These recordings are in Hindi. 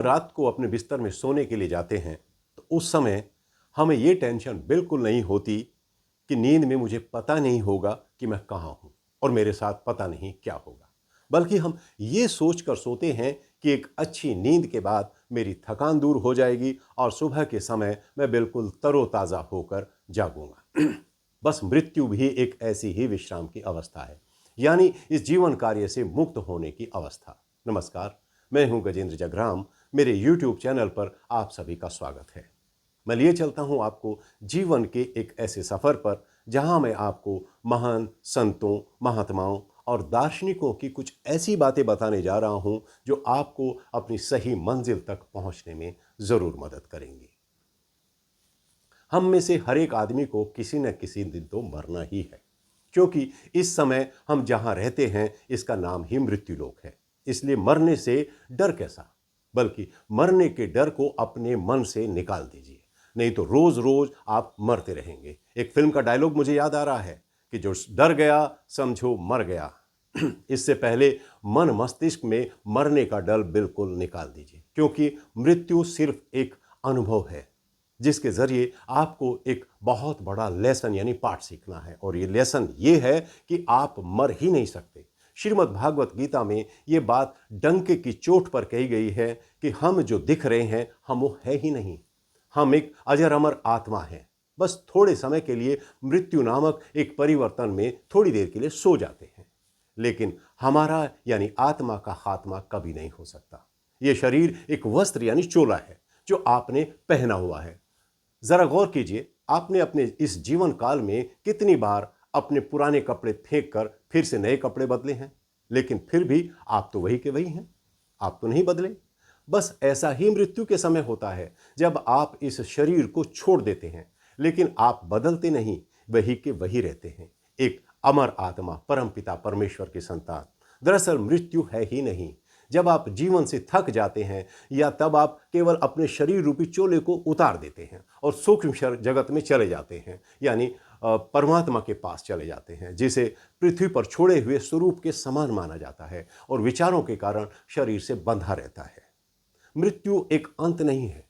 रात को अपने बिस्तर में सोने के लिए जाते हैं तो उस समय हमें ये टेंशन बिल्कुल नहीं होती कि नींद में मुझे पता नहीं होगा कि मैं कहाँ हूँ और मेरे साथ पता नहीं क्या होगा, बल्कि हम ये सोच कर सोते हैं कि एक अच्छी नींद के बाद मेरी थकान दूर हो जाएगी और सुबह के समय मैं बिल्कुल तरोताज़ा होकर जागूंगा। बस मृत्यु भी एक ऐसी ही विश्राम की अवस्था है, यानी इस जीवन कार्य से मुक्त होने की अवस्था। नमस्कार, मैं हूं गजेंद्र जगराम। मेरे YouTube चैनल पर आप सभी का स्वागत है। मैं लिए चलता हूं आपको जीवन के एक ऐसे सफर पर जहां मैं आपको महान संतों, महात्माओं और दार्शनिकों की कुछ ऐसी बातें बताने जा रहा हूं जो आपको अपनी सही मंजिल तक पहुंचने में जरूर मदद करेंगी। हम में से हर एक आदमी को किसी न किसी दिन तो मरना ही है, क्योंकि इस समय हम जहां रहते हैं इसका नाम ही मृत्यु लोक है। इसलिए मरने से डर कैसा, बल्कि मरने के डर को अपने मन से निकाल दीजिए, नहीं तो रोज रोज आप मरते रहेंगे। एक फिल्म का डायलॉग मुझे याद आ रहा है कि जो डर गया समझो मर गया। इससे पहले मन मस्तिष्क में मरने का डर बिल्कुल निकाल दीजिए, क्योंकि मृत्यु सिर्फ एक अनुभव है जिसके जरिए आपको एक बहुत बड़ा लेसन यानी पाठ सीखना है। और ये लेसन ये है कि आप मर ही नहीं सकते। श्रीमद् भागवत गीता में ये बात डंके की चोट पर कही गई है कि हम जो दिख रहे हैं हम वो है ही नहीं। हम एक अजर अमर आत्मा हैं। बस थोड़े समय के लिए मृत्यु नामक एक परिवर्तन में थोड़ी देर के लिए सो जाते हैं, लेकिन हमारा यानी आत्मा का खात्मा कभी नहीं हो सकता। ये शरीर एक वस्त्र यानी चोला है जो आपने पहना हुआ है। जरा गौर कीजिए, आपने अपने इस जीवन काल में कितनी बार अपने पुराने कपड़े फेंक कर फिर से नए कपड़े बदले हैं, लेकिन फिर भी आप तो वही के वही हैं, आप तो नहीं बदले। बस ऐसा ही मृत्यु के समय होता है जब आप इस शरीर को छोड़ देते हैं, लेकिन आप बदलते नहीं, वही के वही रहते हैं, एक अमर आत्मा, परमपिता परमेश्वर की संतान। दरअसल मृत्यु है ही नहीं। जब आप जीवन से थक जाते हैं या तब आप केवल अपने शरीर रूपी चोले को उतार देते हैं और सूक्ष्म जगत में चले जाते हैं, यानी परमात्मा के पास चले जाते हैं, जिसे पृथ्वी पर छोड़े हुए स्वरूप के समान माना जाता है और विचारों के कारण शरीर से बंधा रहता है। मृत्यु एक अंत नहीं है,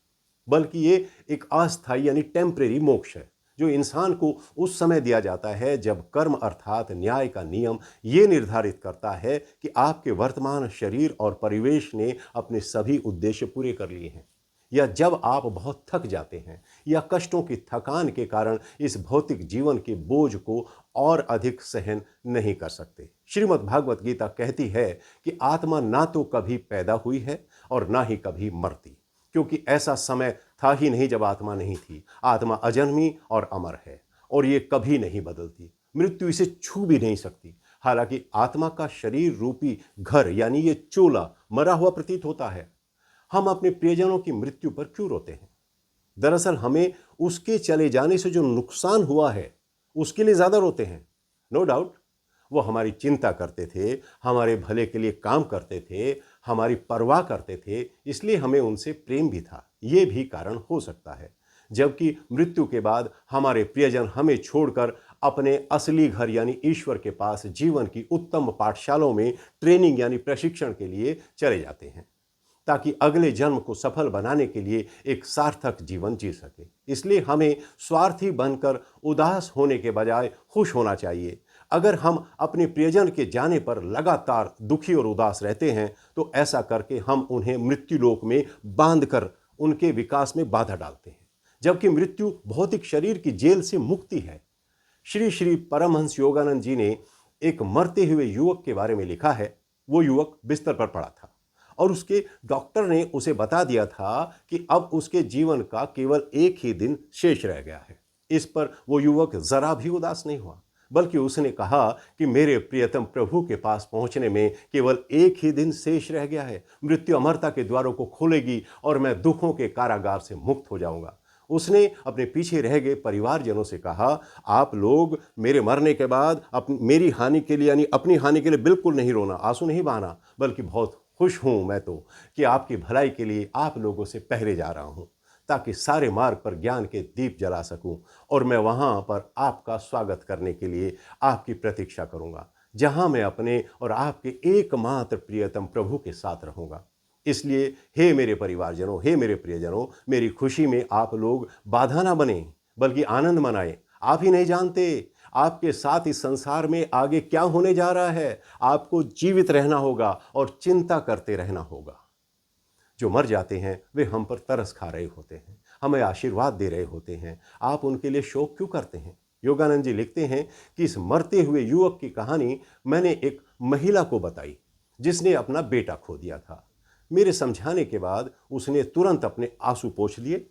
बल्कि ये एक अस्थायी यानी टेम्परेरी मोक्ष है जो इंसान को उस समय दिया जाता है जब कर्म अर्थात न्याय का नियम ये निर्धारित करता है कि आपके वर्तमान शरीर और परिवेश ने अपने सभी उद्देश्य पूरे कर लिए हैं, या जब आप बहुत थक जाते हैं या कष्टों की थकान के कारण इस भौतिक जीवन के बोझ को और अधिक सहन नहीं कर सकते। श्रीमद् भागवत गीता कहती है कि आत्मा ना तो कभी पैदा हुई है और ना ही कभी मरती, क्योंकि ऐसा समय था ही नहीं जब आत्मा नहीं थी। आत्मा अजन्मी और अमर है और ये कभी नहीं बदलती। मृत्यु इसे छू भी नहीं सकती। हालांकि आत्मा का शरीर रूपी घर यानी ये चोला मरा हुआ प्रतीत होता है। हम अपने प्रियजनों की मृत्यु पर क्यों रोते हैं? दरअसल हमें उसके चले जाने से जो नुकसान हुआ है उसके लिए ज्यादा रोते हैं। नो डाउट वो हमारी चिंता करते थे, हमारे भले के लिए काम करते थे, हमारी परवाह करते थे, इसलिए हमें उनसे प्रेम भी था। ये भी कारण हो सकता है। जबकि मृत्यु के बाद हमारे प्रियजन हमें छोड़कर अपने असली घर यानी ईश्वर के पास जीवन की उत्तम पाठशालाओं में ट्रेनिंग यानी प्रशिक्षण के लिए चले जाते हैं, ताकि अगले जन्म को सफल बनाने के लिए एक सार्थक जीवन जी सके। इसलिए हमें स्वार्थी बनकर उदास होने के बजाय खुश होना चाहिए। अगर हम अपने प्रियजन के जाने पर लगातार दुखी और उदास रहते हैं तो ऐसा करके हम उन्हें मृत्यु लोक में बांधकर उनके विकास में बाधा डालते हैं, जबकि मृत्यु भौतिक शरीर की जेल से मुक्ति है। श्री श्री परमहंस योगानंद जी ने एक मरते हुए युवक के बारे में लिखा है। वो युवक बिस्तर पर पड़ा था और उसके डॉक्टर ने उसे बता दिया था कि अब उसके जीवन का केवल एक ही दिन शेष रह गया है। इस पर वो युवक जरा भी उदास नहीं हुआ, बल्कि उसने कहा कि मेरे प्रियतम प्रभु के पास पहुंचने में केवल एक ही दिन शेष रह गया है। मृत्यु अमरता के द्वारों को खोलेगी और मैं दुखों के कारागार से मुक्त हो जाऊंगा। उसने अपने पीछे रह गए परिवारजनों से कहा, आप लोग मेरे मरने के बाद मेरी हानि के लिए यानी अपनी हानि के लिए बिल्कुल नहीं रोना, आंसू नहीं बहाना, बल्कि बहुत खुश हूं मैं तो कि आपकी भलाई के लिए आप लोगों से पहरे जा रहा हूं, ताकि सारे मार्ग पर ज्ञान के दीप जला सकूं और मैं वहां पर आपका स्वागत करने के लिए आपकी प्रतीक्षा करूंगा, जहां मैं अपने और आपके एकमात्र प्रियतम प्रभु के साथ रहूंगा। इसलिए हे मेरे परिवारजनों, हे मेरे प्रियजनों, मेरी खुशी में आप लोग बाधा ना बने, बल्कि आनंद मनाएं। आप ही नहीं जानते आपके साथ इस संसार में आगे क्या होने जा रहा है। आपको जीवित रहना होगा और चिंता करते रहना होगा। जो मर जाते हैं वे हम पर तरस खा रहे होते हैं, हमें आशीर्वाद दे रहे होते हैं। आप उनके लिए शोक क्यों करते हैं? योगानंद जी लिखते हैं कि इस मरते हुए युवक की कहानी मैंने एक महिला को बताई जिसने अपना बेटा खो दिया था। मेरे समझाने के बाद उसने तुरंत अपने आंसू पोंछ लिए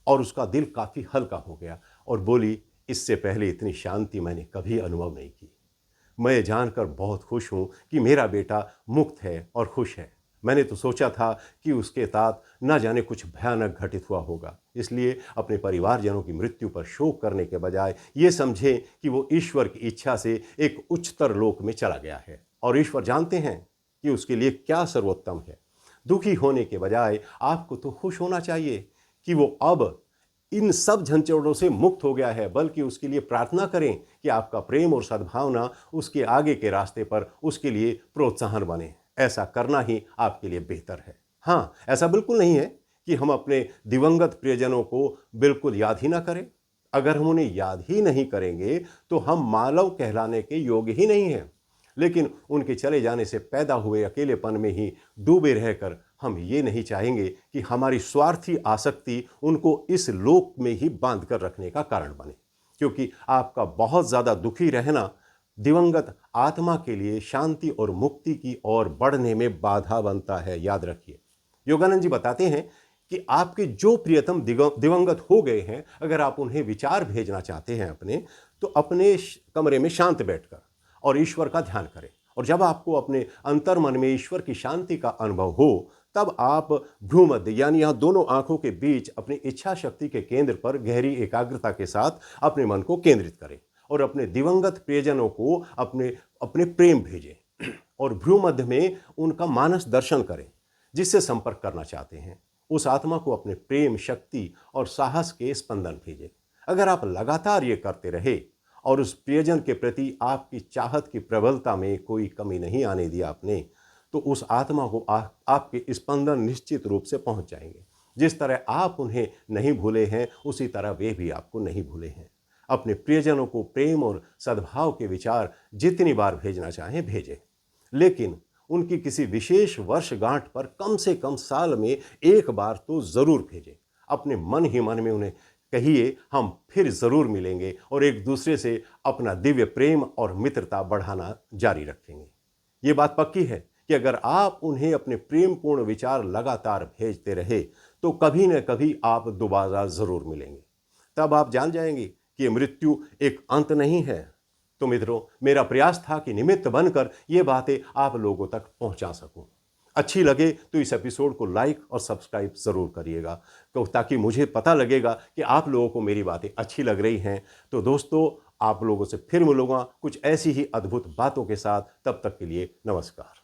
और उसका दिल काफ़ी हल्का हो गया और बोली, इससे पहले इतनी शांति मैंने कभी अनुभव नहीं की। मैं जानकर बहुत खुश हूँ कि मेरा बेटा मुक्त है और खुश है। मैंने तो सोचा था कि उसके साथ न जाने कुछ भयानक घटित हुआ होगा। इसलिए अपने परिवारजनों की मृत्यु पर शोक करने के बजाय ये समझें कि वो ईश्वर की इच्छा से एक उच्चतर लोक में चला गया है और ईश्वर जानते हैं कि उसके लिए क्या सर्वोत्तम है। दुखी होने के बजाय आपको तो खुश होना चाहिए कि वो अब इन सब झंझटों से मुक्त हो गया है, बल्कि उसके लिए प्रार्थना करें कि आपका प्रेम और सद्भावना उसके आगे के रास्ते पर उसके लिए प्रोत्साहन बने। ऐसा करना ही आपके लिए बेहतर है। हाँ, ऐसा बिल्कुल नहीं है कि हम अपने दिवंगत प्रियजनों को बिल्कुल याद ही ना करें। अगर हम उन्हें याद ही नहीं करेंगे तो हम मानव कहलाने के योग्य ही नहीं हैं। लेकिन उनके चले जाने से पैदा हुए अकेलेपन में ही डूबे रहकर हम ये नहीं चाहेंगे कि हमारी स्वार्थी आसक्ति उनको इस लोक में ही बांध कर रखने का कारण बने, क्योंकि आपका बहुत ज़्यादा दुखी रहना दिवंगत आत्मा के लिए शांति और मुक्ति की ओर बढ़ने में बाधा बनता है। याद रखिए, योगानंद जी बताते हैं कि आपके जो प्रियतम दिवंगत हो गए हैं, अगर आप उन्हें विचार भेजना चाहते हैं अपने, तो अपने कमरे में शांत बैठकर और ईश्वर का ध्यान करें। और जब आपको अपने अंतर मन में ईश्वर की शांति का अनुभव हो, तब आप भ्रूमध्य यानी यहाँ दोनों आंखों के बीच अपनी इच्छा शक्ति के केंद्र पर गहरी एकाग्रता के साथ अपने मन को केंद्रित करें और अपने दिवंगत प्रियजनों को अपने अपने प्रेम भेजें और भ्रूमध्य में उनका मानस दर्शन करें जिससे संपर्क करना चाहते हैं। उस आत्मा को अपने प्रेम, शक्ति और साहस के स्पंदन भेजें। अगर आप लगातार ये करते रहे और उस प्रियजन के प्रति आपकी चाहत की प्रबलता में कोई कमी नहीं आने दी आपने, तो उस आत्मा को आपके स्पंदन निश्चित रूप से पहुंच जाएंगे। जिस तरह आप उन्हें नहीं भूले हैं, उसी तरह वे भी आपको नहीं भूले हैं। अपने प्रियजनों को प्रेम और सद्भाव के विचार जितनी बार भेजना चाहें भेजें, लेकिन उनकी किसी विशेष वर्षगांठ पर कम से कम साल में एक बार तो ज़रूर भेजें। अपने मन ही मन में उन्हें कहिए, हम फिर ज़रूर मिलेंगे और एक दूसरे से अपना दिव्य प्रेम और मित्रता बढ़ाना जारी रखेंगे। ये बात पक्की है कि अगर आप उन्हें अपने प्रेमपूर्ण विचार लगातार भेजते रहे तो कभी न कभी आप दोबारा ज़रूर मिलेंगे। तब आप जान जाएंगे कि ये मृत्यु एक अंत नहीं है। तो मित्रों, मेरा प्रयास था कि निमित्त बनकर ये बातें आप लोगों तक पहुंचा सकूं। अच्छी लगे तो इस एपिसोड को लाइक और सब्सक्राइब ज़रूर करिएगा, ताकि मुझे पता लगेगा कि आप लोगों को मेरी बातें अच्छी लग रही हैं। तो दोस्तों, आप लोगों से फिर मिलूंगा कुछ ऐसी ही अद्भुत बातों के साथ। तब तक के लिए नमस्कार।